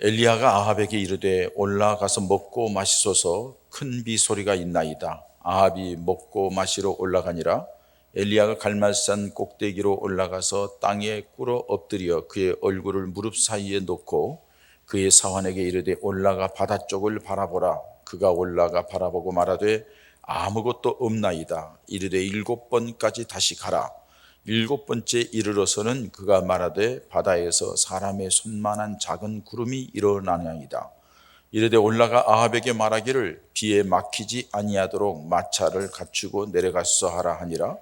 엘리야가 아합에게 이르되 올라가서 먹고 마시소서, 큰 비 소리가 있나이다. 아합이 먹고 마시러 올라가니라. 엘리야가 갈멜산 꼭대기로 올라가서 땅에 꿇어 엎드려 그의 얼굴을 무릎 사이에 놓고 그의 사환에게 이르되 올라가 바다 쪽을 바라보라. 그가 올라가 바라보고 말하되 아무것도 없나이다. 이르되 7번까지 다시 가라. 7번째 이르러서는 그가 말하되 바다에서 사람의 손만한 작은 구름이 일어나나이다. 이르되 올라가 아합에게 말하기를 비에 막히지 아니하도록 마차를 갖추고 내려가서 하라 하니라.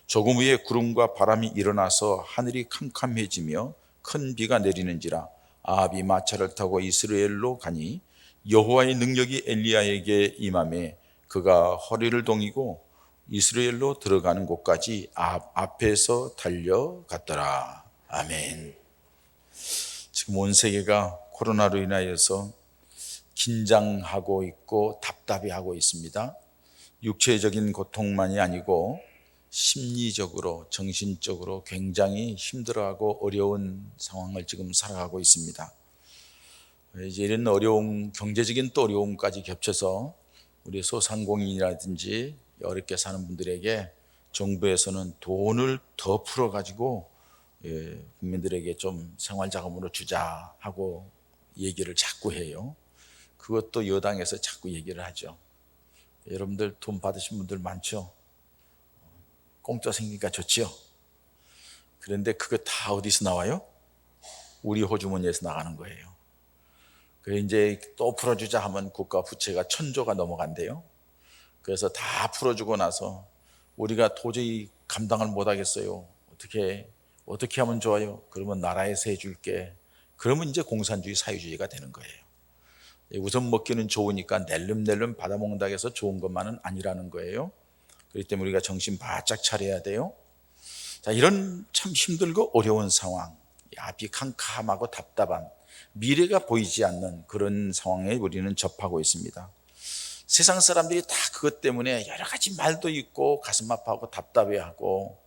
조금 후에 구름과 바람이 일어나서 하늘이 캄캄해지며 큰 비가 내리는지라. 아합이 마차를 타고 이스라엘로 가니 여호와의 능력이 엘리야에게 임하매 그가 허리를 동이고 이스라엘로 들어가는 곳까지 앞에서 달려갔더라. 아멘. 지금 온 세계가 코로나로 인하여서 긴장하고 있고 답답해하고 있습니다. 육체적인 고통만이 아니고 심리적으로, 정신적으로 굉장히 힘들어하고 어려운 상황을 지금 살아가고 있습니다. 이제 이런 어려움, 경제적인 또 어려움까지 겹쳐서 우리 소상공인이라든지 어렵게 사는 분들에게 정부에서는 돈을 더 풀어가지고 국민들에게 좀 생활자금으로 주자 하고 얘기를 자꾸 해요. 그것도 여당에서 자꾸 얘기를 하죠. 여러분들 돈 받으신 분들 많죠? 공짜 생기니까 좋지요? 그런데 그거 다 어디서 나와요? 우리 호주머니에서 나가는 거예요. 그 이제 또 풀어주자 하면 국가 부채가 1,000조가 넘어간대요. 그래서 다 풀어주고 나서 우리가 도저히 감당을 못하겠어요. 어떻게 하면 좋아요? 그러면 나라에서 해줄게. 그러면 이제 공산주의 사회주의가 되는 거예요. 우선 먹기는 좋으니까 낼름낼름 받아먹는다고 해서 좋은 것만은 아니라는 거예요. 그렇기 때문에 우리가 정신 바짝 차려야 돼요. 자, 이런 참 힘들고 어려운 상황, 앞이 캄캄하고 답답한, 미래가 보이지 않는 그런 상황에 우리는 접하고 있습니다. 세상 사람들이 다 그것 때문에 여러 가지 말도 있고 가슴 아파하고 답답해하고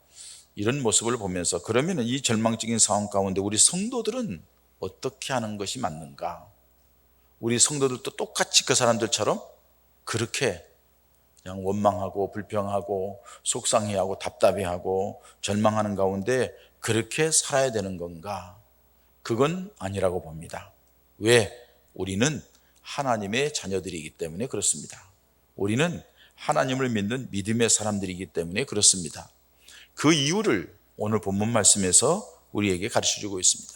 이런 모습을 보면서 그러면 이 절망적인 상황 가운데 우리 성도들은 어떻게 하는 것이 맞는가? 우리 성도들도 똑같이 그 사람들처럼 그렇게 그냥 원망하고 불평하고 속상해하고 답답해하고 절망하는 가운데 그렇게 살아야 되는 건가? 그건 아니라고 봅니다. 왜? 우리는 하나님의 자녀들이기 때문에 그렇습니다. 우리는 하나님을 믿는 믿음의 사람들이기 때문에 그렇습니다. 그 이유를 오늘 본문 말씀에서 우리에게 가르쳐주고 있습니다.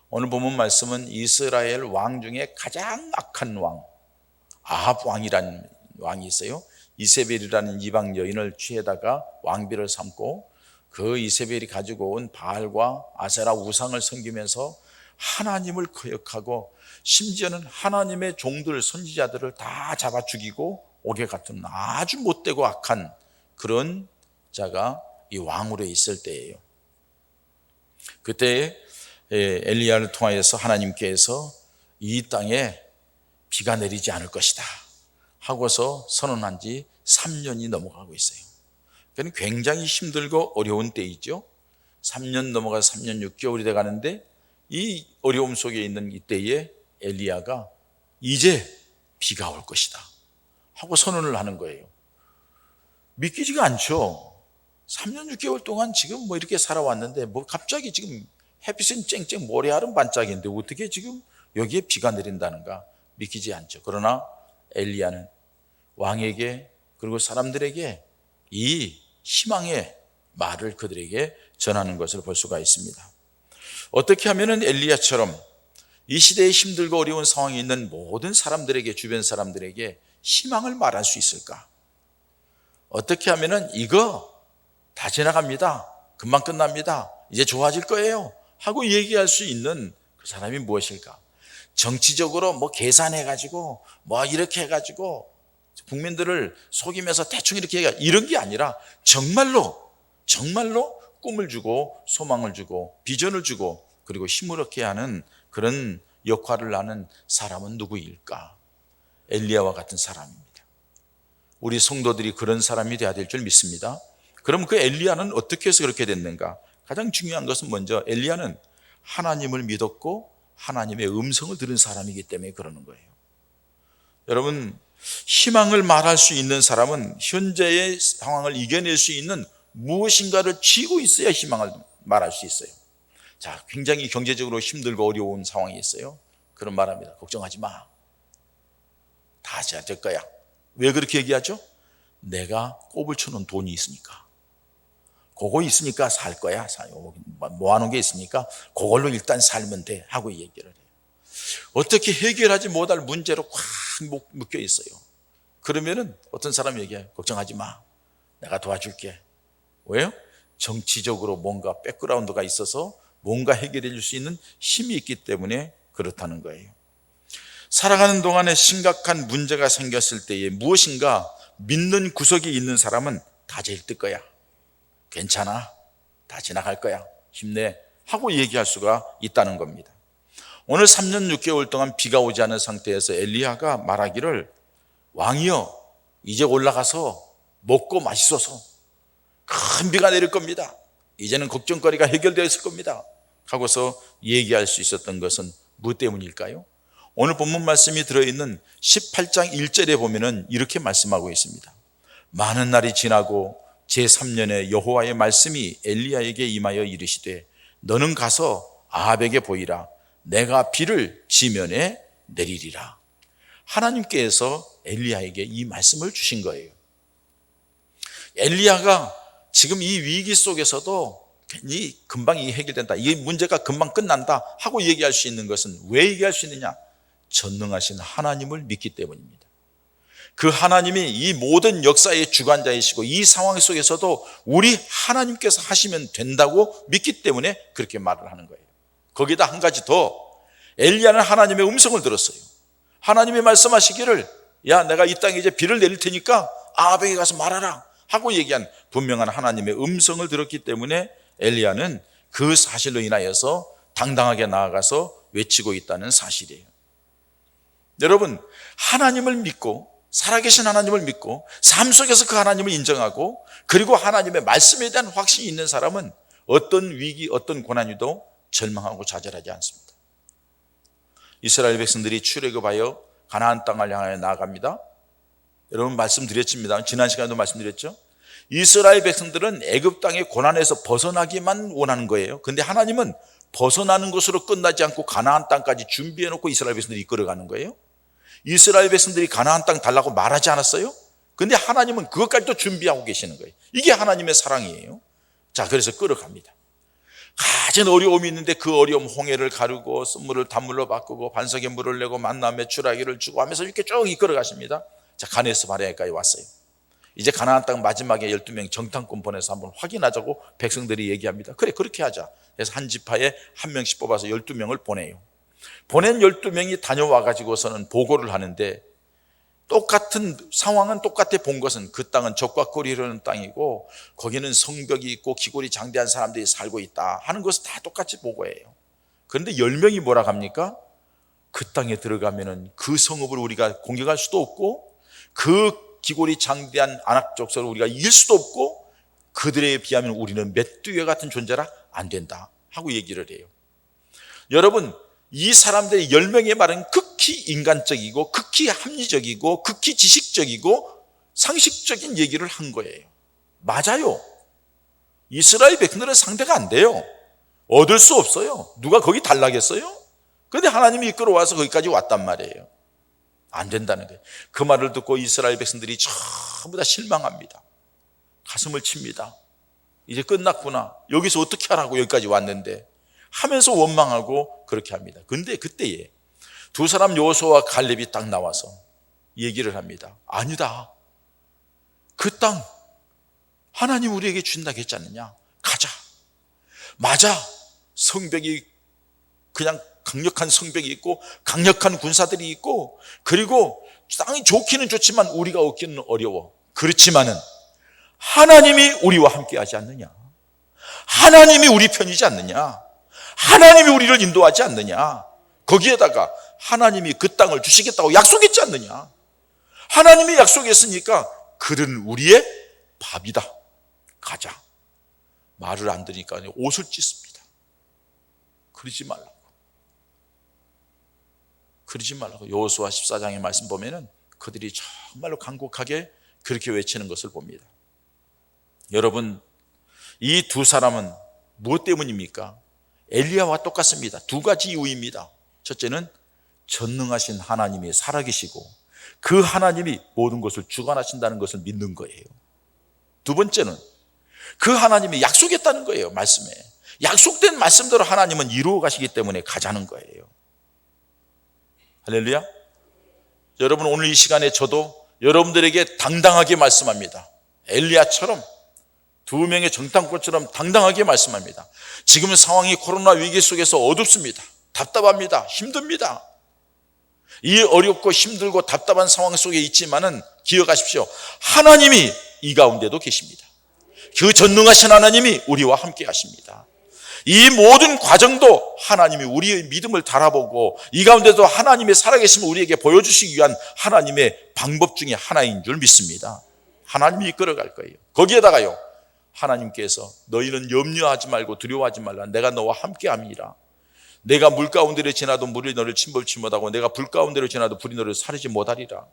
오늘 본문 말씀은 이스라엘 왕 중에 가장 악한 왕, 아합 왕이라는 왕이 있어요. 이세벨이라는 이방 여인을 취해다가 왕비를 삼고 그 이세벨이 가지고 온 바알과 아세라 우상을 섬기면서 하나님을 거역하고 심지어는 하나님의 종들, 선지자들을 다 잡아 죽이고 옥에 같은 아주 못되고 악한 그런 자가 이 왕으로 있을 때예요. 그때 엘리야를 통하여서 하나님께서 이 땅에 비가 내리지 않을 것이다 하고서 선언한 지 3년이 넘어가고 있어요. 그러니까 굉장히 힘들고 어려운 때이죠. 3년 넘어가서 3년 6개월이 돼 가는데 이 어려움 속에 있는 이때에 엘리야가 이제 비가 올 것이다 하고 선언을 하는 거예요. 믿기지가 않죠. 3년 6개월 동안 지금 뭐 이렇게 살아왔는데 뭐 갑자기 지금 햇빛은 쨍쨍 모래알은 반짝인데 어떻게 지금 여기에 비가 내린다는가 믿기지 않죠. 그러나 엘리야는 왕에게 그리고 사람들에게 이 희망의 말을 그들에게 전하는 것을 볼 수가 있습니다. 어떻게 하면 엘리야처럼 이 시대에 힘들고 어려운 상황에 있는 모든 사람들에게, 주변 사람들에게 희망을 말할 수 있을까? 어떻게 하면 이거 다 지나갑니다, 금방 끝납니다, 이제 좋아질 거예요 하고 얘기할 수 있는 그 사람이 무엇일까? 정치적으로 뭐 계산해가지고 뭐 이렇게 해가지고 국민들을 속이면서 대충 이렇게 얘기하 이런 게 아니라 정말로 꿈을 주고 소망을 주고 비전을 주고 그리고 힘을 얻게 하는 그런 역할을 하는 사람은 누구일까? 엘리야와 같은 사람입니다. 우리 성도들이 그런 사람이 되어야 될 줄 믿습니다. 그럼 그 엘리야는 어떻게 해서 그렇게 됐는가? 가장 중요한 것은 먼저 엘리야는 하나님을 믿었고 하나님의 음성을 들은 사람이기 때문에 그러는 거예요. 여러분, 희망을 말할 수 있는 사람은 현재의 상황을 이겨낼 수 있는 무엇인가를 쥐고 있어야 희망을 말할 수 있어요. 자, 굉장히 경제적으로 힘들고 어려운 상황이 있어요. 그런 말합니다. 걱정하지 마. 다 잘 될 거야. 왜 그렇게 얘기하죠? 내가 꼽을 쳐놓은 돈이 있으니까. 그거 있으니까 살 거야. 모아놓은 게 있으니까 그걸로 일단 살면 돼 하고 얘기를 해요. 어떻게 해결하지 못할 문제로 꽉 묶여 있어요. 그러면은 어떤 사람이 얘기해요. 걱정하지 마. 내가 도와줄게. 왜요? 정치적으로 뭔가 백그라운드가 있어서 뭔가 해결해 줄 수 있는 힘이 있기 때문에 그렇다는 거예요. 살아가는 동안에 심각한 문제가 생겼을 때에 무엇인가 믿는 구석이 있는 사람은 다 제일 거야. 괜찮아. 다 지나갈 거야. 힘내. 하고 얘기할 수가 있다는 겁니다. 오늘 3년 6개월 동안 비가 오지 않은 상태에서 엘리야가 말하기를 왕이여 이제 올라가서 먹고 마시소서. 큰 비가 내릴 겁니다. 이제는 걱정거리가 해결되어 있을 겁니다. 하고서 얘기할 수 있었던 것은 무엇 때문일까요? 오늘 본문 말씀이 들어있는 18장 1절에 보면은 이렇게 말씀하고 있습니다. 많은 날이 지나고 제3년에 여호와의 말씀이 엘리야에게 임하여 이르시되 너는 가서 아합에게 보이라. 내가 비를 지면에 내리리라. 하나님께서 엘리야에게 이 말씀을 주신 거예요. 엘리야가 지금 이 위기 속에서도 괜히 금방 해결된다, 이 문제가 금방 끝난다 하고 얘기할 수 있는 것은 왜 얘기할 수 있느냐? 전능하신 하나님을 믿기 때문입니다. 그 하나님이 이 모든 역사의 주관자이시고 이 상황 속에서도 우리 하나님께서 하시면 된다고 믿기 때문에 그렇게 말을 하는 거예요. 거기다 한 가지 더, 엘리야는 하나님의 음성을 들었어요. 하나님이 말씀하시기를 야 내가 이 땅에 이제 비를 내릴 테니까 아합에게 가서 말하라 하고 얘기한 분명한 하나님의 음성을 들었기 때문에 엘리야는 그 사실로 인하여서 당당하게 나아가서 외치고 있다는 사실이에요. 여러분, 하나님을 믿고 살아계신 하나님을 믿고 삶 속에서 그 하나님을 인정하고 그리고 하나님의 말씀에 대한 확신이 있는 사람은 어떤 위기, 어떤 고난이도 절망하고 좌절하지 않습니다. 이스라엘 백성들이 출애굽하여 가나안 땅을 향하여 나아갑니다. 여러분 말씀드렸습니다. 지난 시간에도 말씀드렸죠. 이스라엘 백성들은 애굽 땅의 고난에서 벗어나기만 원하는 거예요. 그런데 하나님은 벗어나는 것으로 끝나지 않고 가나안 땅까지 준비해 놓고 이스라엘 백성들이 이끌어가는 거예요. 이스라엘 백성들이 가나안 땅 달라고 말하지 않았어요? 그런데 하나님은 그것까지도 준비하고 계시는 거예요. 이게 하나님의 사랑이에요. 자, 그래서 끌어갑니다. 가진 어려움이 있는데 그 어려움, 홍해를 가르고 쓴물을 단물로 바꾸고 반석에 물을 내고 만나 메추라기를 주고 하면서 이렇게 쭉 이끌어 가십니다. 자, 가네스 바네아까지 왔어요. 이제 가나안 땅 마지막에 12명 정탐꾼 보내서 한번 확인하자고 백성들이 얘기합니다. 그래, 그렇게 하자. 그래서 한 지파에 한 명씩 뽑아서 12명을 보내요. 보낸 12명이 다녀와 가지고서는 보고를 하는데 똑같은 상황은 똑같아. 본 것은 그 땅은 적과 꿀이 흐르는 땅이고 거기는 성벽이 있고 기골이 장대한 사람들이 살고 있다 하는 것을 다 똑같이 보고해요. 그런데 10명이 뭐라 합니까? 그 땅에 들어가면은 그 성읍을 우리가 공격할 수도 없고 그 기골이 장대한 아낙 족속을 우리가 이길 수도 없고 그들에 비하면 우리는 메뚜기 같은 존재라 안 된다 하고 얘기를 해요. 여러분, 이 사람들의 10명의 말은 극히 인간적이고 극히 합리적이고 극히 지식적이고 상식적인 얘기를 한 거예요. 맞아요. 이스라엘 백성들은 상대가 안 돼요. 얻을 수 없어요. 누가 거기 달라겠어요? 그런데 하나님이 이끌어와서 거기까지 왔단 말이에요. 안 된다는 거예요. 그 말을 듣고 이스라엘 백성들이 전부 다 실망합니다. 가슴을 칩니다. 이제 끝났구나. 여기서 어떻게 하라고 여기까지 왔는데 하면서 원망하고 그렇게 합니다. 근데 그때에 두 사람 여호수아와 갈렙이 딱 나와서 얘기를 합니다. 아니다. 그 땅 하나님 우리에게 준다고 했지 않느냐? 가자. 맞아. 성벽이 그냥 강력한 성벽이 있고 강력한 군사들이 있고 그리고 땅이 좋기는 좋지만 우리가 얻기는 어려워. 그렇지만은 하나님이 우리와 함께 하지 않느냐? 하나님이 우리 편이지 않느냐? 하나님이 우리를 인도하지 않느냐? 거기에다가 하나님이 그 땅을 주시겠다고 약속했지 않느냐? 하나님이 약속했으니까 그들은 우리의 밥이다. 가자. 말을 안 들으니까 옷을 찢습니다. 그러지 말라고. 그러지 말라고. 여호수아 14장의 말씀 보면은 그들이 정말로 간곡하게 그렇게 외치는 것을 봅니다. 여러분, 이 두 사람은 무엇 때문입니까? 엘리야와 똑같습니다. 두 가지 이유입니다. 첫째는 전능하신 하나님이 살아계시고 그 하나님이 모든 것을 주관하신다는 것을 믿는 거예요. 두 번째는 그 하나님이 약속했다는 거예요. 말씀에 약속된 말씀대로 하나님은 이루어 가시기 때문에 가자는 거예요. 할렐루야. 여러분, 오늘 이 시간에 저도 여러분들에게 당당하게 말씀합니다. 엘리야처럼 두 명의 정탐꾼처럼 당당하게 말씀합니다. 지금 상황이 코로나 위기 속에서 어둡습니다. 답답합니다. 힘듭니다. 이 어렵고 힘들고 답답한 상황 속에 있지만은 기억하십시오. 하나님이 이 가운데도 계십니다. 그 전능하신 하나님이 우리와 함께 하십니다. 이 모든 과정도 하나님이 우리의 믿음을 달아보고 이 가운데도 하나님의 살아계심을 우리에게 보여주시기 위한 하나님의 방법 중에 하나인 줄 믿습니다. 하나님이 이끌어갈 거예요. 거기에다가요, 하나님께서 너희는 염려하지 말고 두려워하지 말라. 내가 너와 함께 함이라. 내가 물 가운데로 지나도 물이 너를 침범치 못하고 내가 불 가운데로 지나도 불이 너를 사르지 못하리라.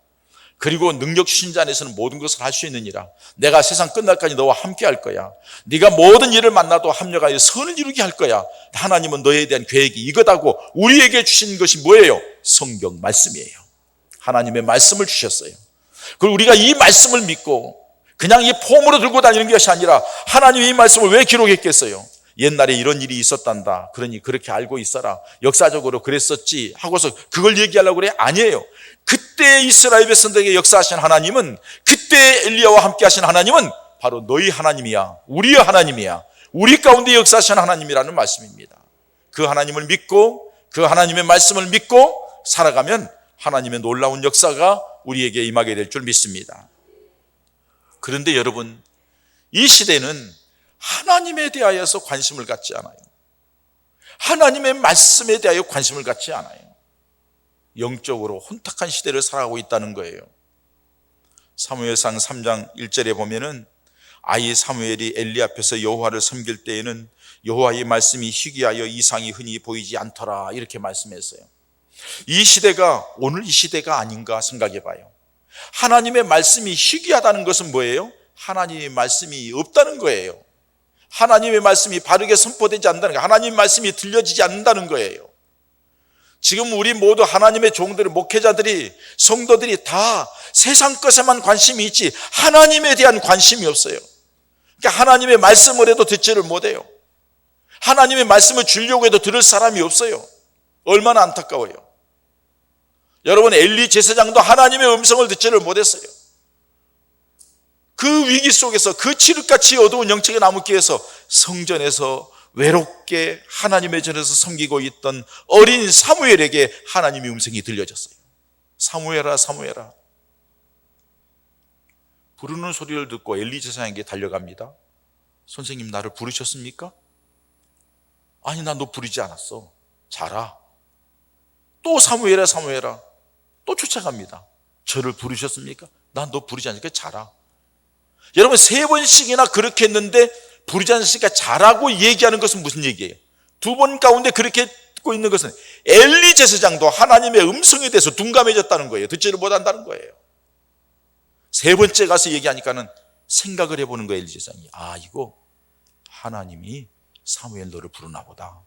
그리고 능력 주신 자 안에서는 모든 것을 할 수 있느니라. 내가 세상 끝날까지 너와 함께 할 거야. 네가 모든 일을 만나도 합력하여 선을 이루게 할 거야. 하나님은 너에 대한 계획이 이거다고 우리에게 주신 것이 뭐예요? 성경 말씀이에요. 하나님의 말씀을 주셨어요. 그리고 우리가 이 말씀을 믿고 그냥 이 폼으로 들고 다니는 것이 아니라 하나님이 이 말씀을 왜 기록했겠어요? 옛날에 이런 일이 있었단다. 그러니 그렇게 알고 있어라. 역사적으로 그랬었지 하고서 그걸 얘기하려고 그래? 아니에요. 그때 이스라엘 백성들에게 역사하신 하나님은, 그때 엘리야와 함께 하신 하나님은 바로 너희 하나님이야. 우리의 하나님이야. 우리 가운데 역사하신 하나님이라는 말씀입니다. 그 하나님을 믿고 그 하나님의 말씀을 믿고 살아가면 하나님의 놀라운 역사가 우리에게 임하게 될 줄 믿습니다. 그런데 여러분, 이 시대는 하나님에 대하여서 관심을 갖지 않아요. 하나님의 말씀에 대하여 관심을 갖지 않아요. 영적으로 혼탁한 시대를 살아가고 있다는 거예요. 사무엘상 3장 1절에 보면은 아이 사무엘이 엘리 앞에서 여호와를 섬길 때에는 여호와의 말씀이 희귀하여 이상이 흔히 보이지 않더라, 이렇게 말씀했어요. 이 시대가 오늘 이 시대가 아닌가 생각해 봐요. 하나님의 말씀이 희귀하다는 것은 뭐예요? 하나님의 말씀이 없다는 거예요. 하나님의 말씀이 바르게 선포되지 않는다는 거예요. 하나님의 말씀이 들려지지 않는다는 거예요. 지금 우리 모두 하나님의 종들, 목회자들이, 성도들이 다 세상 것에만 관심이 있지 하나님에 대한 관심이 없어요. 그러니까 하나님의 말씀을 해도 듣지를 못해요. 하나님의 말씀을 주려고 해도 들을 사람이 없어요. 얼마나 안타까워요. 여러분, 엘리 제사장도 하나님의 음성을 듣지를 못했어요. 그 위기 속에서, 그 칠흑같이 어두운 영적인 암흑기에서 성전에서 외롭게 하나님의 전에서 섬기고 있던 어린 사무엘에게 하나님의 음성이 들려졌어요. 사무엘아, 사무엘아. 부르는 소리를 듣고 엘리 제사장에게 달려갑니다. 선생님, 나를 부르셨습니까? 아니, 나 너 부르지 않았어. 자라. 또 사무엘아, 사무엘아. 또 쫓아갑니다. 저를 부르셨습니까? 난 너 부르지 않으니까 자라. 여러분, 3번씩이나 그렇게 했는데 부르지 않으니까 자라고 얘기하는 것은 무슨 얘기예요? 2번 가운데 그렇게 듣고 있는 것은 엘리 제사장도 하나님의 음성에 대해서 둔감해졌다는 거예요. 듣지를 못한다는 거예요. 3번째 가서 얘기하니까는 생각을 해보는 거예요. 엘리 제사장이. 아, 이거 하나님이 사무엘 너를 부르나 보다.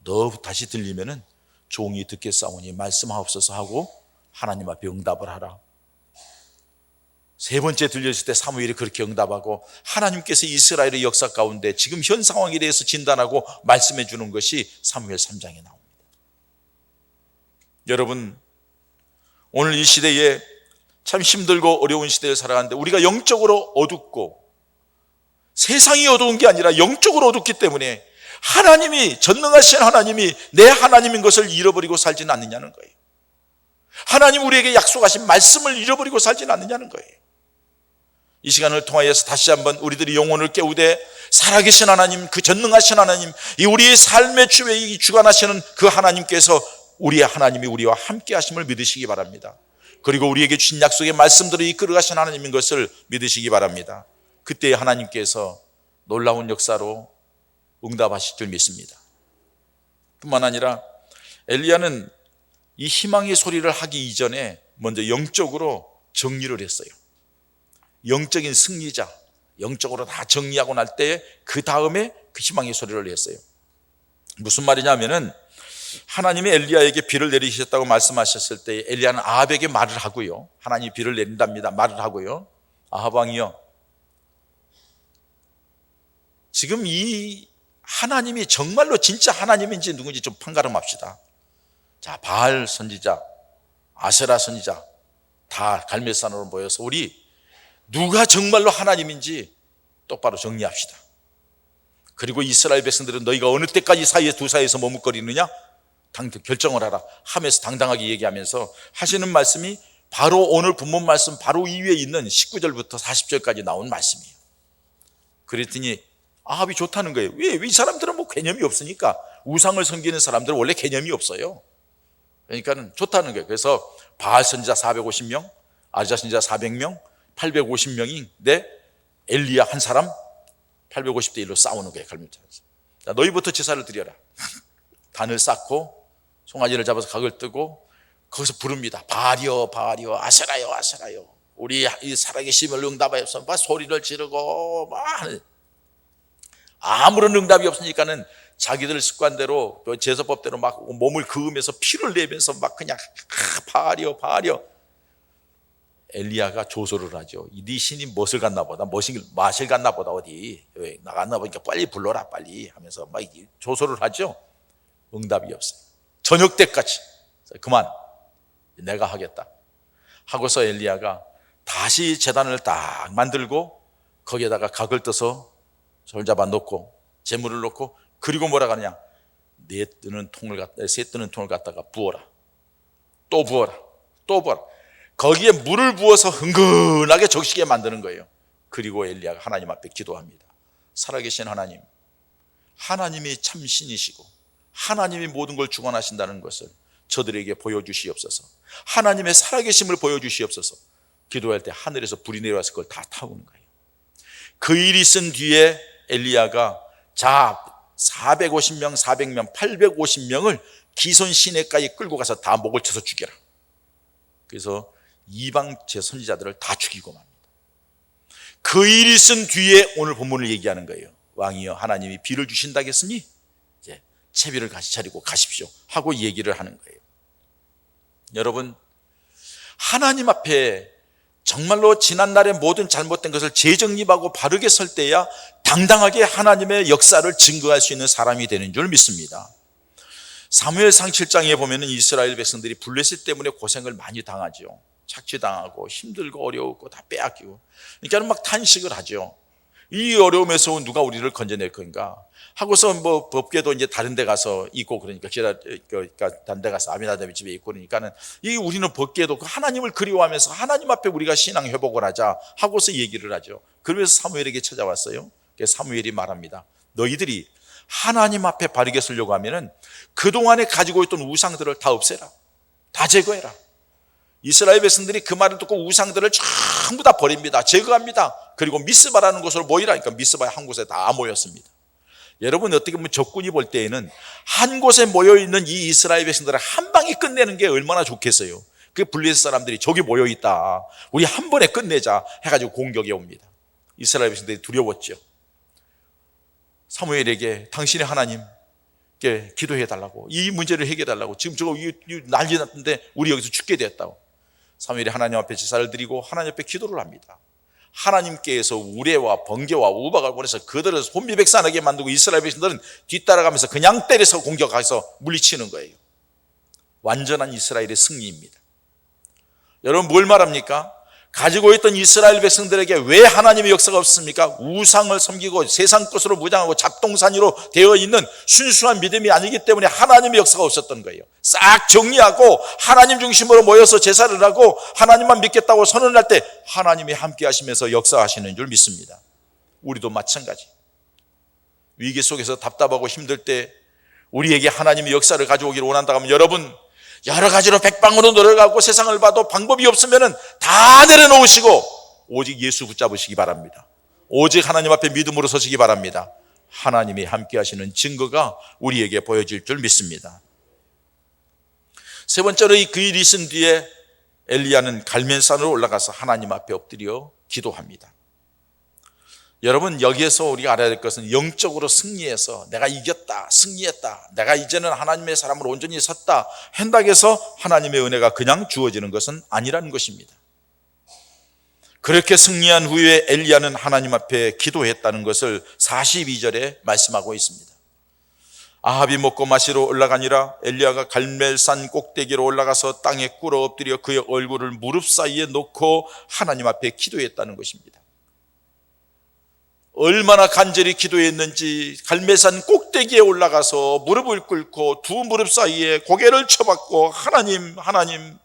너 다시 들리면은 종이 듣겠사오니 말씀하옵소서 하고 하나님 앞에 응답을 하라. 3번째 들렸을 때 사무엘이 그렇게 응답하고 하나님께서 이스라엘의 역사 가운데 지금 현 상황에 대해서 진단하고 말씀해 주는 것이 사무엘 3장에 나옵니다. 여러분, 오늘 이 시대에 참 힘들고 어려운 시대를 살아가는데 우리가 영적으로 어둡고 세상이 어두운 게 아니라 영적으로 어둡기 때문에 하나님이, 전능하신 하나님이 내 하나님인 것을 잃어버리고 살지는 않느냐는 거예요. 하나님 우리에게 약속하신 말씀을 잃어버리고 살지는 않느냐는 거예요. 이 시간을 통하여서 다시 한번 우리들이 영혼을 깨우되 살아계신 하나님, 그 전능하신 하나님, 이 우리의 삶의 주에 주관하시는 그 하나님께서 우리의 하나님이 우리와 함께 하심을 믿으시기 바랍니다. 그리고 우리에게 주신 약속의 말씀대로 이끌어가신 하나님인 것을 믿으시기 바랍니다. 그때 하나님께서 놀라운 역사로 응답하실 줄 믿습니다. 뿐만 아니라 엘리야는 이 희망의 소리를 하기 이전에 먼저 영적으로 정리를 했어요. 영적인 승리자, 영적으로 다 정리하고 날 때 그 다음에 그 희망의 소리를 했어요. 무슨 말이냐면은 하나님이 엘리야에게 비를 내리셨다고 말씀하셨을 때 엘리야는 아합에게 말을 하고요. 하나님이 비를 내린답니다. 말을 하고요. 아합 왕이요, 지금 이 하나님이 정말로 진짜 하나님인지 누군지 좀 판가름합시다. 자, 바알 선지자, 아세라 선지자 다 갈멜산으로 모여서 우리 누가 정말로 하나님인지 똑바로 정리합시다. 그리고 이스라엘 백성들은 너희가 어느 때까지 두 사이에서 머뭇거리느냐 결정을 하라 하면서 당당하게 얘기하면서 하시는 말씀이 바로 오늘 본문 말씀 바로 이 위에 있는 19절부터 40절까지 나온 말씀이에요. 그랬더니 아합이 좋다는 거예요. 왜 이 사람들은 뭐 개념이 없으니까, 우상을 섬기는 사람들은 원래 개념이 없어요. 그러니까는 좋다는 거예요. 그래서 바알 선지자 450명, 아자 선지자 400명, 850명인데 엘리야 한 사람 850대 1로 싸우는 거예요. 갈멜산에서. 자, 너희부터 제사를 드려라. 단을 쌓고 송아지를 잡아서 각을 뜨고 거기서 부릅니다. 바알이여 바알이여, 아세라여 아세라여, 우리 이 살아계심을 응답하여서 막 소리를 지르고 막 하는, 아무런 응답이 없으니까는 자기들 습관대로 제사법대로 막 몸을 그으면서 피를 내면서 막 그냥 바알이여 바알이여. 엘리야가 조소를 하죠. 네 신이 무엇을 갔나 보다, 마실 갔나 보다, 어디 나갔나 보니까 빨리 불러라 빨리 하면서 막 조소를 하죠. 응답이 없어요. 저녁 때까지. 그만, 내가 하겠다 하고서 엘리야가 다시 제단을 딱 만들고 거기에다가 각을 떠서 솔 잡아 놓고 재물을 놓고, 그리고 뭐라 하느냐, 새 뜨는 통을 갖다가 부어라, 또 부어라, 또 부어라. 거기에 물을 부어서 흥건하게 적시게 만드는 거예요. 그리고 엘리야가 하나님 앞에 기도합니다. 살아계신 하나님, 하나님이 참 신이시고 하나님이 모든 걸 주관하신다는 것을 저들에게 보여주시옵소서. 하나님의 살아계심을 보여주시옵소서. 기도할 때 하늘에서 불이 내려와서 그걸 다 타오는 거예요. 그 일이 있은 뒤에 엘리야가 자 450명, 400명, 850명을 기손 시내까지 끌고 가서 다 목을 쳐서 죽여라. 그래서 이방 제선지자들을 다 죽이고 맙니다. 그 일이 있은 뒤에 오늘 본문을 얘기하는 거예요. 왕이여 하나님이 비를 주신다겠으니 이제 채비를 같이 차리고 가십시오 하고 얘기를 하는 거예요. 여러분, 하나님 앞에 정말로 지난날의 모든 잘못된 것을 재정립하고 바르게 설 때야 당당하게 하나님의 역사를 증거할 수 있는 사람이 되는 줄 믿습니다. 사무엘상 7장에 보면은 이스라엘 백성들이 블레셋 때문에 고생을 많이 당하죠. 착취당하고 힘들고 어려웠고 다 빼앗기고, 그러니까 막 탄식을 하죠. 이 어려움에서 누가 우리를 건져낼 건가 하고서 뭐 법궤도 이제 다른 데 가서 있고, 그러니까 다른 데 가서 아미나답의 집에 있고, 그러니까는 이 우리는 법궤도 하나님을 그리워하면서 하나님 앞에 우리가 신앙 회복을 하자 하고서 얘기를 하죠. 그러면서 사무엘에게 찾아왔어요. 그래서 사무엘이 말합니다. 너희들이 하나님 앞에 바르게 서려고 하면은 그동안에 가지고 있던 우상들을 다 없애라, 다 제거해라. 이스라엘 백성들이 그 말을 듣고 우상들을 전부 다 버립니다. 제거합니다. 그리고 미스바라는 곳으로 모이라니까 미스바에 한 곳에 다 모였습니다. 여러분, 어떻게 보면 적군이 볼 때에는 한 곳에 모여있는 이 이스라엘 백성들을 한 방에 끝내는 게 얼마나 좋겠어요. 그 블레셋 사람들이 저기 모여있다, 우리 한 번에 끝내자 해가지고 공격해 옵니다. 이스라엘 백성들이 두려웠죠. 사무엘에게 당신의 하나님께 기도해달라고, 이 문제를 해결해달라고, 지금 저거 난리 났는데 우리 여기서 죽게 되었다고. 사무엘이 하나님 앞에 제사를 드리고 하나님 앞에 기도를 합니다. 하나님께서 우레와 번개와 우박을 보내서 그들을 혼비백산하게 만들고 이스라엘 백성들은 뒤따라가면서 그냥 때려서 공격해서 물리치는 거예요. 완전한 이스라엘의 승리입니다. 여러분, 뭘 말합니까? 가지고 있던 이스라엘 백성들에게 왜 하나님의 역사가 없습니까? 우상을 섬기고 세상 것으로 무장하고 잡동사니로 되어 있는 순수한 믿음이 아니기 때문에 하나님의 역사가 없었던 거예요. 싹 정리하고 하나님 중심으로 모여서 제사를 하고 하나님만 믿겠다고 선언할 때 하나님이 함께 하시면서 역사하시는 줄 믿습니다. 우리도 마찬가지. 위기 속에서 답답하고 힘들 때 우리에게 하나님의 역사를 가져오기를 원한다고 하면, 여러분, 여러 가지로 백방으로 노력하고 세상을 봐도 방법이 없으면 다 내려놓으시고 오직 예수 붙잡으시기 바랍니다. 오직 하나님 앞에 믿음으로 서시기 바랍니다. 하나님이 함께 하시는 증거가 우리에게 보여질 줄 믿습니다. 세 번째로 그 일이 있은 뒤에 엘리야는 갈멜산으로 올라가서 하나님 앞에 엎드려 기도합니다. 여러분, 여기에서 우리가 알아야 될 것은 영적으로 승리해서 내가 이겼다, 승리했다, 내가 이제는 하나님의 사람으로 온전히 섰다 한다고 해서 하나님의 은혜가 그냥 주어지는 것은 아니라는 것입니다. 그렇게 승리한 후에 엘리야는 하나님 앞에 기도했다는 것을 42절에 말씀하고 있습니다. 아합이 먹고 마시러 올라가니라. 엘리야가 갈멜산 꼭대기로 올라가서 땅에 꿇어 엎드려 그의 얼굴을 무릎 사이에 놓고 하나님 앞에 기도했다는 것입니다. 얼마나 간절히 기도했는지 갈멜산 꼭대기에 올라가서 무릎을 꿇고 두 무릎 사이에 고개를 쳐박고 하나님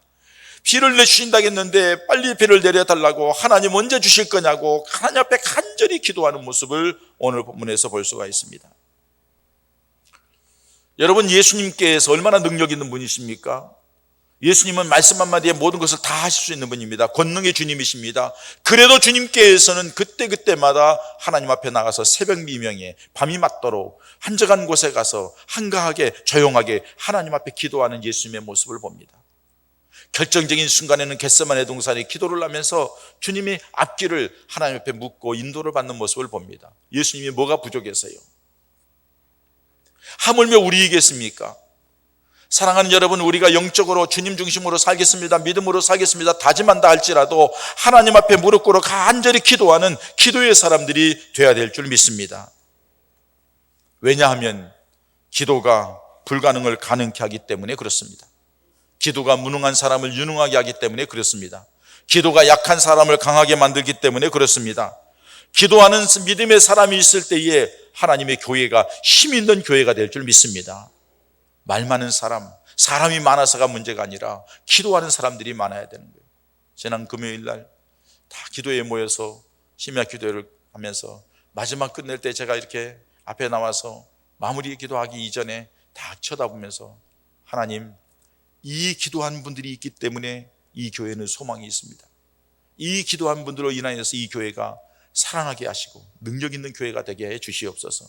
비를 내주신다겠는데 빨리 비를 내려달라고, 하나님 언제 주실 거냐고 하나님 앞에 간절히 기도하는 모습을 오늘 본문에서 볼 수가 있습니다. 여러분, 예수님께서 얼마나 능력 있는 분이십니까? 예수님은 말씀 한마디에 모든 것을 다 하실 수 있는 분입니다. 권능의 주님이십니다. 그래도 주님께서는 그때마다 하나님 앞에 나가서 새벽 미명에 밤이 맞도록 한적한 곳에 가서 한가하게 조용하게 하나님 앞에 기도하는 예수님의 모습을 봅니다. 결정적인 순간에는 겟세마네 동산에 기도를 하면서 주님이 앞길을 하나님 앞에 묻고 인도를 받는 모습을 봅니다. 예수님이 뭐가 부족해서요? 하물며 우리이겠습니까? 사랑하는 여러분, 우리가 영적으로 주님 중심으로 살겠습니다, 믿음으로 살겠습니다 다짐한다 할지라도 하나님 앞에 무릎 꿇어 간절히 기도하는 기도의 사람들이 되어야 될 줄 믿습니다. 왜냐하면 기도가 불가능을 가능케 하기 때문에 그렇습니다. 기도가 무능한 사람을 유능하게 하기 때문에 그렇습니다. 기도가 약한 사람을 강하게 만들기 때문에 그렇습니다. 기도하는 믿음의 사람이 있을 때에 하나님의 교회가 힘 있는 교회가 될 줄 믿습니다. 말 많은 사람이 많아서가 문제가 아니라 기도하는 사람들이 많아야 되는 거예요. 지난 금요일 날 다 기도에 모여서 심야 기도를 하면서 마지막 끝낼 때 제가 이렇게 앞에 나와서 마무리 기도하기 이전에 다 쳐다보면서, 하나님, 이 기도한 분들이 있기 때문에 이 교회는 소망이 있습니다. 이 기도한 분들로 인하여서 이 교회가 살아나게 하시고 능력 있는 교회가 되게 해 주시옵소서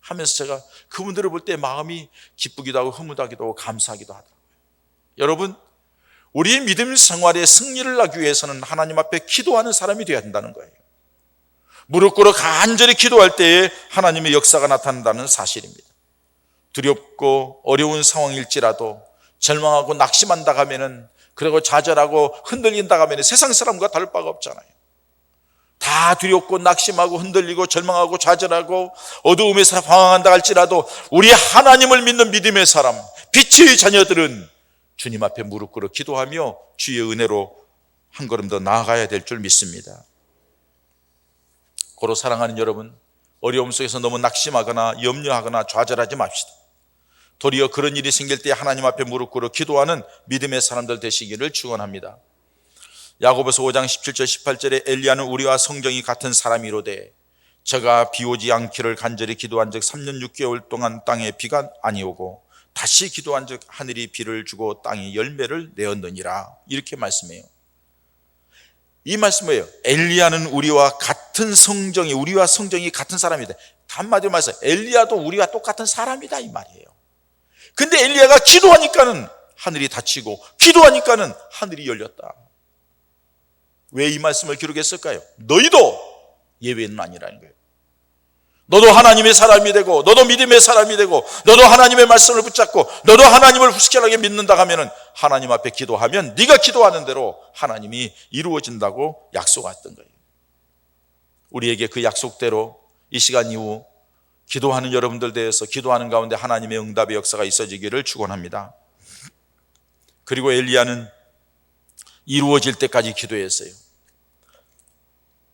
하면서 제가 그분들을 볼 때 마음이 기쁘기도 하고 흐뭇하기도 하고 감사하기도 하더라고요. 여러분, 우리의 믿음 생활에 승리를 하기 위해서는 하나님 앞에 기도하는 사람이 되어야 한다는 거예요. 무릎 꿇어 간절히 기도할 때에 하나님의 역사가 나타난다는 사실입니다. 두렵고 어려운 상황일지라도 절망하고 낙심한다 하면은, 그리고 좌절하고 흔들린다 하면은 세상 사람과 다를 바가 없잖아요. 다 두렵고 낙심하고 흔들리고 절망하고 좌절하고 어두움에서 방황한다 할지라도 우리 하나님을 믿는 믿음의 사람, 빛의 자녀들은 주님 앞에 무릎 꿇어 기도하며 주의 은혜로 한 걸음 더 나아가야 될 줄 믿습니다. 고로 사랑하는 여러분, 어려움 속에서 너무 낙심하거나 염려하거나 좌절하지 맙시다. 도리어 그런 일이 생길 때 하나님 앞에 무릎 꿇어 기도하는 믿음의 사람들 되시기를 축원합니다. 야고보서 5장 17절 18절에 엘리야는 우리와 성정이 같은 사람이로되 저가 비 오지 않기를 간절히 기도한 즉 3년 6개월 동안 땅에 비가 아니오고 다시 기도한 즉 하늘이 비를 주고 땅이 열매를 내었느니라, 이렇게 말씀해요. 이 말씀이에요. 엘리야는 우리와 같은 성정이, 우리와 성정이 같은 사람이다. 한마디로 말해서 엘리야도 우리와 똑같은 사람이다 이 말이에요. 근데 엘리야가 기도하니까는 하늘이 닫히고 기도하니까는 하늘이 열렸다. 왜 이 말씀을 기록했을까요? 너희도 예외는 아니라는 거예요. 너도 하나님의 사람이 되고 너도 믿음의 사람이 되고 너도 하나님의 말씀을 붙잡고 너도 하나님을 후식결하게 믿는다 하면은 하나님 앞에 기도하면 네가 기도하는 대로 하나님이 이루어진다고 약속했던 거예요. 우리에게 그 약속대로 이 시간 이후 기도하는 여러분들 대해서 기도하는 가운데 하나님의 응답의 역사가 있어지기를 축원합니다. 그리고 엘리야는 이루어질 때까지 기도했어요.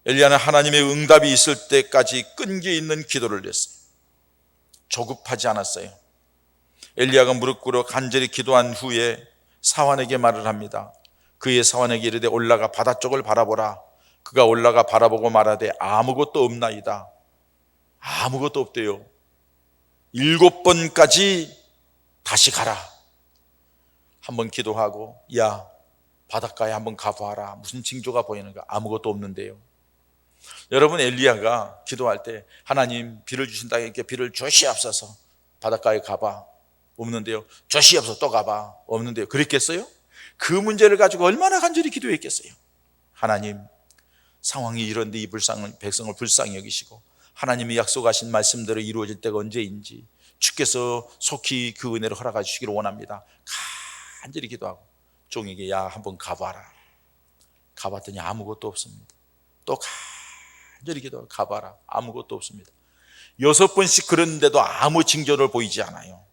엘리야는 하나님의 응답이 있을 때까지 끈기 있는 기도를 했어요. 조급하지 않았어요. 엘리야가 무릎 꿇어 간절히 기도한 후에 사환에게 말을 합니다. 그의 사환에게 이르되 올라가 바다 쪽을 바라보라. 그가 올라가 바라보고 말하되 아무것도 없나이다. 아무것도 없대요. 7번까지 다시 가라. 한번 기도하고 야 바닷가에 한번 가봐라. 무슨 징조가 보이는가? 아무것도 없는데요. 여러분, 엘리야가 기도할 때 하나님 비를 주신다니까 비를 주시옵소서, 바닷가에 가봐. 없는데요. 조시옵소서 또 가봐. 없는데요. 그랬겠어요? 그 문제를 가지고 얼마나 간절히 기도했겠어요? 하나님, 상황이 이런데 이 백성을 불쌍히 여기시고 하나님이 약속하신 말씀대로 이루어질 때가 언제인지 주께서 속히 그 은혜를 허락해 주시기를 원합니다. 간절히 기도하고 종에게 야 한번 가봐라. 가봤더니 아무것도 없습니다. 또 간절히 기도하고 가봐라. 아무것도 없습니다. 6번씩 그랬는데도 아무 징조를 보이지 않아요.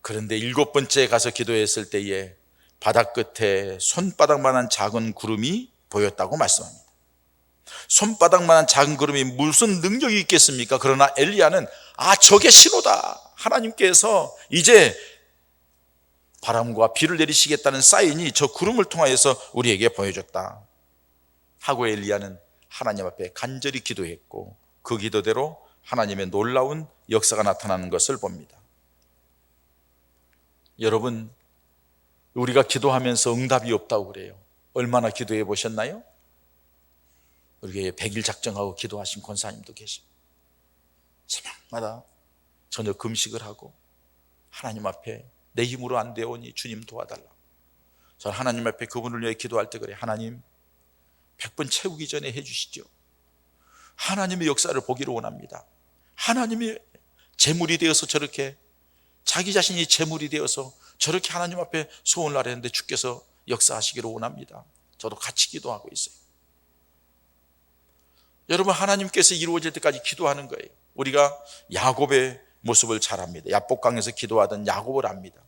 그런데 7번째 가서 기도했을 때에 바다 끝에 손바닥만한 작은 구름이 보였다고 말씀합니다. 손바닥만한 작은 구름이 무슨 능력이 있겠습니까? 그러나 엘리야는 저게 신호다. 하나님께서 이제 바람과 비를 내리시겠다는 사인이 저 구름을 통하여서 우리에게 보여줬다 하고 엘리야는 하나님 앞에 간절히 기도했고 그 기도대로 하나님의 놀라운 역사가 나타나는 것을 봅니다. 여러분, 우리가 기도하면서 응답이 없다고 그래요. 얼마나 기도해 보셨나요? 우리 100일 작정하고 기도하신 권사님도 계시고 새벽마다 저녁 금식을 하고 하나님 앞에 내 힘으로 안 되오니 주님 도와달라. 저는 하나님 앞에 그분을 위해 기도할 때 그래. 하나님 100번 채우기 전에 해주시죠. 하나님의 역사를 보기를 원합니다. 하나님이 제물이 되어서 저렇게 자기 자신이 제물이 되어서 저렇게 하나님 앞에 소원을 하려는데 주께서 역사하시기를 원합니다. 저도 같이 기도하고 있어요. 여러분, 하나님께서 이루어질 때까지 기도하는 거예요. 우리가 야곱의 모습을 잘 압니다. 야복강에서 기도하던 야곱을 압니다.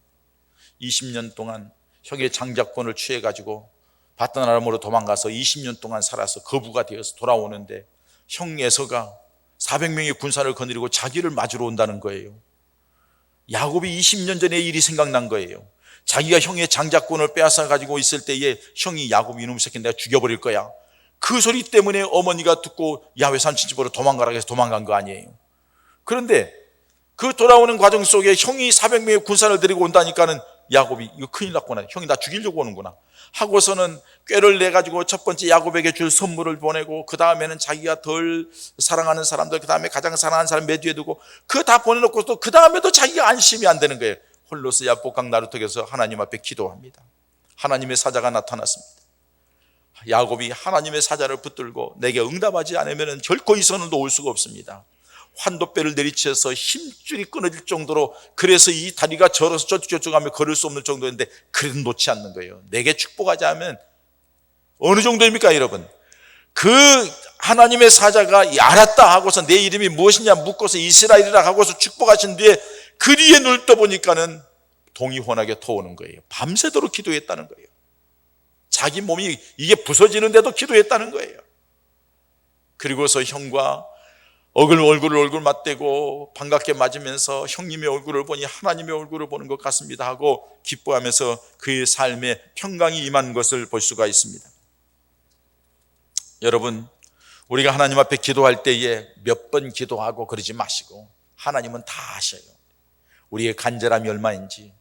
20년 동안 형의 장자권을 취해가지고 바단 아람으로 도망가서 20년 동안 살아서 거부가 되어서 돌아오는데 형 에서가 400명의 군사를 거느리고 자기를 맞으러 온다는 거예요. 야곱이 20년 전의 일이 생각난 거예요. 자기가 형의 장자권을 빼앗아 가지고 있을 때에 형이 야곱 이놈 새끼 내가 죽여버릴 거야. 그 소리 때문에 어머니가 듣고 야훼 산친집으로 도망가라 해서 도망간 거 아니에요. 그런데 그 돌아오는 과정 속에 형이 400명의 군사를 데리고 온다니까는 야곱이 이거 큰일 났구나. 형이 나 죽이려고 오는구나 하고서는 꾀를 내가지고 첫 번째 야곱에게 줄 선물을 보내고 그 다음에는 자기가 덜 사랑하는 사람들, 그 다음에 가장 사랑하는 사람 매 뒤에 두고 그거 다 보내놓고 또 그 다음에도 자기가 안심이 안 되는 거예요. 홀로서 야복강 나루턱에서 하나님 앞에 기도합니다. 하나님의 사자가 나타났습니다. 야곱이 하나님의 사자를 붙들고 내게 응답하지 않으면 결코 이 선을도 올 수가 없습니다. 환도뼈를 내리쳐서 힘줄이 끊어질 정도로, 그래서 이 다리가 절어서 저쪽 가면 걸을 수 없는 정도인데 그래도 놓지 않는 거예요. 내게 축복하지 않으면 어느 정도입니까 여러분? 그 하나님의 사자가 알았다 하고서 내 이름이 무엇이냐 묻고서 이스라엘이라 하고서 축복하신 뒤에 그리에 눈을 떠보니까는 동이 환하게 터오는 거예요. 밤새도록 기도했다는 거예요. 자기 몸이 이게 부서지는데도 기도했다는 거예요. 그리고서 형과 얼굴을 맞대고 반갑게 맞으면서 형님의 얼굴을 보니 하나님의 얼굴을 보는 것 같습니다 하고 기뻐하면서 그의 삶에 평강이 임한 것을 볼 수가 있습니다. 여러분, 우리가 하나님 앞에 기도할 때에 몇 번 기도하고 그러지 마시고 하나님은 다 아셔요. 우리의 간절함이 얼마인지,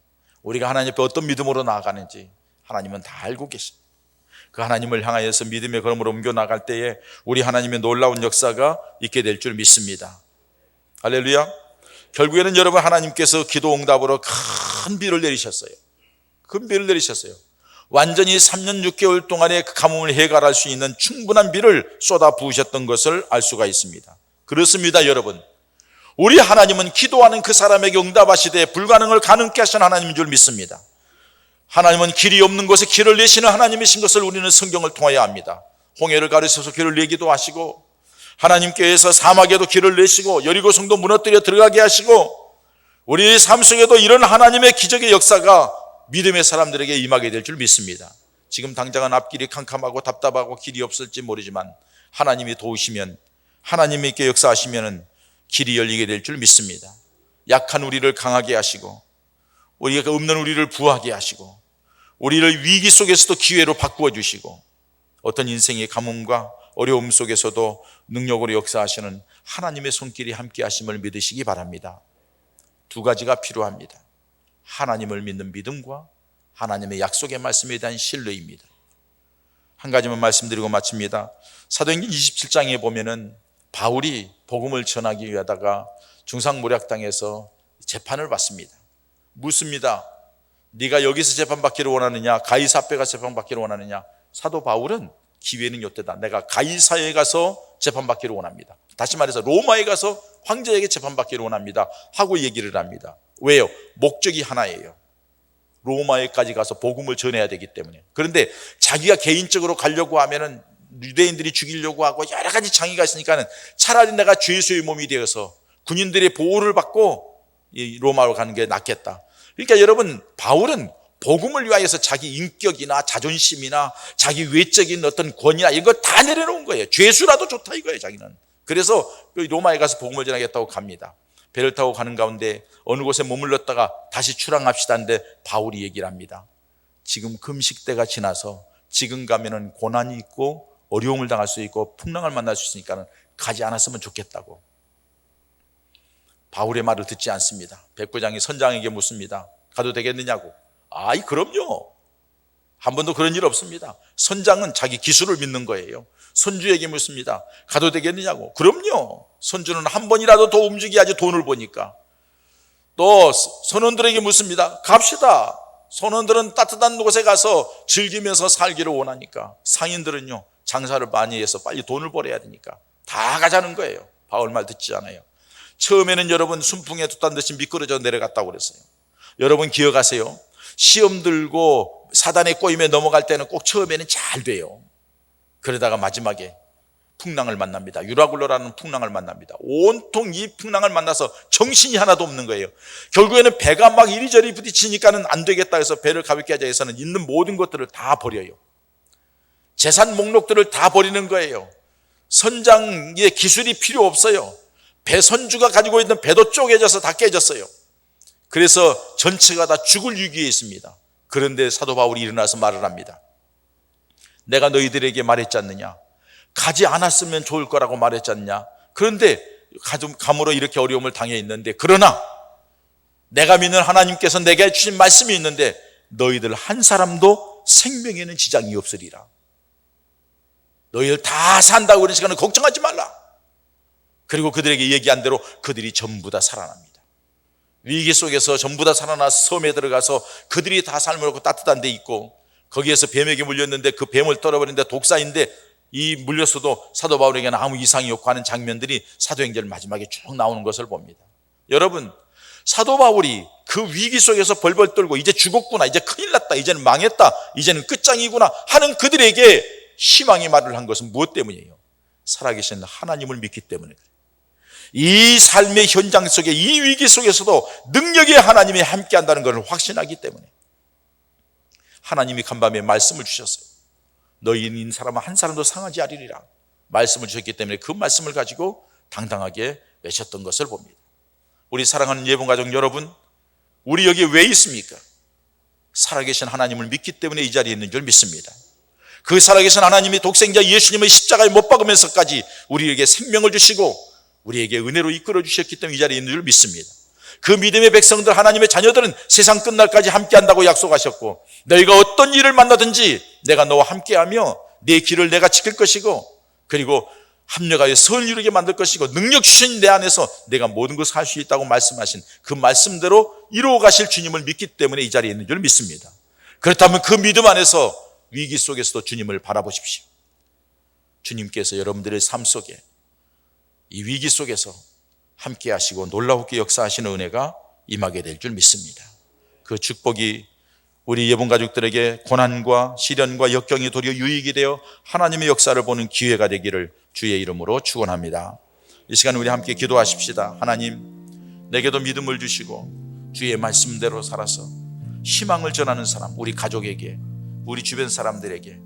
우리가 하나님 앞에 어떤 믿음으로 나아가는지 하나님은 다 알고 계십니다. 그 하나님을 향하여서 믿음의 걸음으로 옮겨나갈 때에 우리 하나님의 놀라운 역사가 있게 될 줄 믿습니다. 할렐루야. 결국에는 여러분, 하나님께서 기도 응답으로 큰 비를 내리셨어요. 큰 비를 내리셨어요. 완전히 3년 6개월 동안의 그 가뭄을 해결할 수 있는 충분한 비를 쏟아 부으셨던 것을 알 수가 있습니다. 그렇습니다 여러분. 우리 하나님은 기도하는 그 사람에게 응답하시되 불가능을 가능케 하시는 하나님인 줄 믿습니다. 하나님은 길이 없는 곳에 길을 내시는 하나님이신 것을 우리는 성경을 통하여 압니다. 홍해를 가르쳐서 길을 내기도 하시고, 하나님께서 사막에도 길을 내시고 여리고 성도 무너뜨려 들어가게 하시고, 우리의 삶 속에도 이런 하나님의 기적의 역사가 믿음의 사람들에게 임하게 될 줄 믿습니다. 지금 당장은 앞길이 캄캄하고 답답하고 길이 없을지 모르지만 하나님이 도우시면, 하나님이 있게 역사하시면 길이 열리게 될 줄 믿습니다. 약한 우리를 강하게 하시고 우리가 없는 우리를 부하게 하시고 우리를 위기 속에서도 기회로 바꾸어 주시고 어떤 인생의 가뭄과 어려움 속에서도 능력으로 역사하시는 하나님의 손길이 함께 하심을 믿으시기 바랍니다. 두 가지가 필요합니다. 하나님을 믿는 믿음과 하나님의 약속의 말씀에 대한 신뢰입니다. 한 가지만 말씀드리고 마칩니다. 사도행전 27장에 보면은 바울이 복음을 전하기 위하다가 중상모략당에서 재판을 받습니다. 묻습니다. 네가 여기서 재판받기를 원하느냐, 가이사 앞에 가서 재판받기를 원하느냐. 사도 바울은 기회는 이때다. 내가 가이사에 가서 재판받기를 원합니다. 다시 말해서 로마에 가서 황제에게 재판받기를 원합니다 하고 얘기를 합니다. 왜요? 목적이 하나예요. 로마에까지 가서 복음을 전해야 되기 때문에. 그런데 자기가 개인적으로 가려고 하면은 유대인들이 죽이려고 하고 여러 가지 장애가 있으니까는 차라리 내가 죄수의 몸이 되어서 군인들의 보호를 받고 로마로 가는 게 낫겠다. 그러니까 여러분, 바울은 복음을 위하여서 자기 인격이나 자존심이나 자기 외적인 어떤 권위나 이런 걸 다 내려놓은 거예요. 죄수라도 좋다 이거예요, 자기는. 그래서 로마에 가서 복음을 전하겠다고 갑니다. 배를 타고 가는 가운데 어느 곳에 머물렀다가 다시 출항합시다는데 바울이 얘기를 합니다. 지금 금식 때가 지나서 지금 가면은 고난이 있고 어려움을 당할 수 있고 풍랑을 만날 수 있으니까 가지 않았으면 좋겠다고. 바울의 말을 듣지 않습니다. 백부장이 선장에게 묻습니다. 가도 되겠느냐고. 아이, 그럼요. 한 번도 그런 일 없습니다. 선장은 자기 기술을 믿는 거예요. 선주에게 묻습니다. 가도 되겠느냐고. 그럼요. 선주는 한 번이라도 더 움직여야지 돈을 버니까. 또 선원들에게 묻습니다. 갑시다. 선원들은 따뜻한 곳에 가서 즐기면서 살기를 원하니까. 상인들은요, 장사를 많이 해서 빨리 돈을 벌어야 되니까 다 가자는 거예요. 바울 말 듣지 않아요. 처음에는 여러분 순풍에 돛단 듯이 미끄러져 내려갔다고 그랬어요. 여러분 기억하세요. 시험 들고 사단에 꼬임에 넘어갈 때는 꼭 처음에는 잘 돼요. 그러다가 마지막에 풍랑을 만납니다. 유라굴로라는 풍랑을 만납니다. 온통 이 풍랑을 만나서 정신이 하나도 없는 거예요. 결국에는 배가 막 이리저리 부딪히니까는 안 되겠다 해서 배를 가볍게 하자 해서는 있는 모든 것들을 다 버려요. 재산 목록들을 다 버리는 거예요. 선장의 기술이 필요 없어요. 배 선주가 가지고 있는 배도 쪼개져서 다 깨졌어요. 그래서 전체가 다 죽을 위기에 있습니다. 그런데 사도 바울이 일어나서 말을 합니다. 내가 너희들에게 말했지 않느냐? 가지 않았으면 좋을 거라고 말했지 않냐? 그런데 감으로 이렇게 어려움을 당해 있는데, 그러나 내가 믿는 하나님께서 내게 주신 말씀이 있는데 너희들 한 사람도 생명에는 지장이 없으리라. 너희들 다 산다고 그런 시간은 걱정하지 말라. 그리고 그들에게 얘기한 대로 그들이 전부 다 살아납니다. 위기 속에서 전부 다 살아나서 섬에 들어가서 그들이 다 삶을 얻고 따뜻한 데 있고, 거기에서 뱀에게 물렸는데 그 뱀을 떨어버리는데 독사인데 이 물렸어도 사도 바울에게는 아무 이상이 없고 하는 장면들이 사도행전 마지막에 쭉 나오는 것을 봅니다. 여러분, 사도 바울이 그 위기 속에서 벌벌 떨고 이제 죽었구나, 이제 큰일 났다, 이제는 망했다, 이제는 끝장이구나 하는 그들에게 희망의 말을 한 것은 무엇 때문이에요? 살아계신 하나님을 믿기 때문에 그래요. 이 삶의 현장 속에, 이 위기 속에서도 능력의 하나님이 함께한다는 것을 확신하기 때문에 하나님이 간밤에 말씀을 주셨어요. 너희인 사람은 한 사람도 상하지 않으리라 말씀을 주셨기 때문에 그 말씀을 가지고 당당하게 외쳤던 것을 봅니다. 우리 사랑하는 예봉가족 여러분, 우리 여기 왜 있습니까? 살아계신 하나님을 믿기 때문에 이 자리에 있는 줄 믿습니다. 그 살아계신 하나님이 독생자 예수님의 십자가에 못 박으면서까지 우리에게 생명을 주시고 우리에게 은혜로 이끌어 주셨기 때문에 이 자리에 있는 줄 믿습니다. 그 믿음의 백성들, 하나님의 자녀들은 세상 끝날까지 함께한다고 약속하셨고, 너희가 어떤 일을 만나든지 내가 너와 함께하며 내 길을 내가 지킬 것이고, 그리고 합력하여 선을 이루게 만들 것이고, 능력 주신 내 안에서 내가 모든 것을 할 수 있다고 말씀하신 그 말씀대로 이루어 가실 주님을 믿기 때문에 이 자리에 있는 줄 믿습니다. 그렇다면 그 믿음 안에서 위기 속에서도 주님을 바라보십시오. 주님께서 여러분들의 삶 속에 이 위기 속에서 함께 하시고 놀라우게 역사하시는 은혜가 임하게 될 줄 믿습니다. 그 축복이 우리 예봉가족들에게 고난과 시련과 역경이 도리어 유익이 되어 하나님의 역사를 보는 기회가 되기를 주의 이름으로 축원합니다. 이 시간 우리 함께 기도하십시다. 하나님, 내게도 믿음을 주시고 주의 말씀대로 살아서 희망을 전하는 사람, 우리 가족에게, 우리 주변 사람들에게,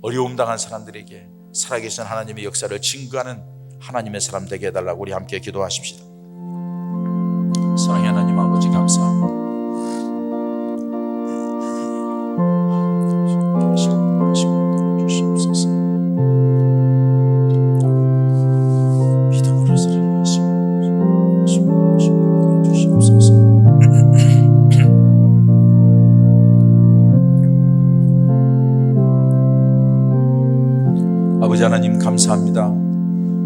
어려움 당한 사람들에게 살아계신 하나님의 역사를 증거하는 하나님의 사람 되게 해달라고 우리 함께 기도하십시다. 사랑의 하나님 아버지, 감사합니다. 믿음으로 살아가시옵소서. 아버지 하나님 감사합니다.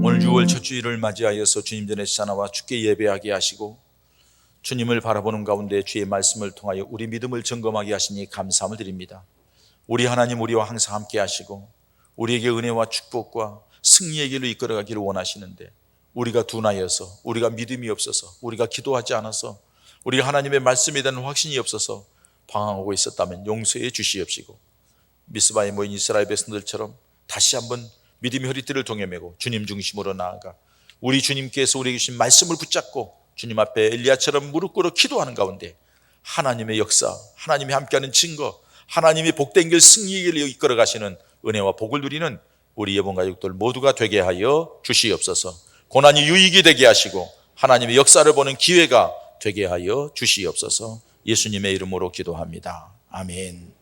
오늘 6월 첫 주일을 맞이하여서 주님 전에 나와 주께 예배하게 하시고 주님을 바라보는 가운데 주의 말씀을 통하여 우리 믿음을 점검하게 하시니 감사함을 드립니다. 우리 하나님 우리와 항상 함께 하시고 우리에게 은혜와 축복과 승리의 길로 이끌어가기를 원하시는데 우리가 둔하여서, 우리가 믿음이 없어서, 우리가 기도하지 않아서, 우리가 하나님의 말씀에 대한 확신이 없어서 방황하고 있었다면 용서해 주시옵시고 미스바에 모인 이스라엘 백성들처럼 다시 한번 믿음의 허리띠를 동여매고 주님 중심으로 나아가 우리 주님께서 우리에게 주신 말씀을 붙잡고 주님 앞에 엘리야처럼 무릎 꿇어 기도하는 가운데 하나님의 역사, 하나님이 함께하는 증거, 하나님이 복된 길 승리의 길로 이끌어 가시는 은혜와 복을 누리는 우리 예본 가족들 모두가 되게 하여 주시옵소서. 고난이 유익이 되게 하시고 하나님의 역사를 보는 기회가 되게 하여 주시옵소서. 예수님의 이름으로 기도합니다. 아멘.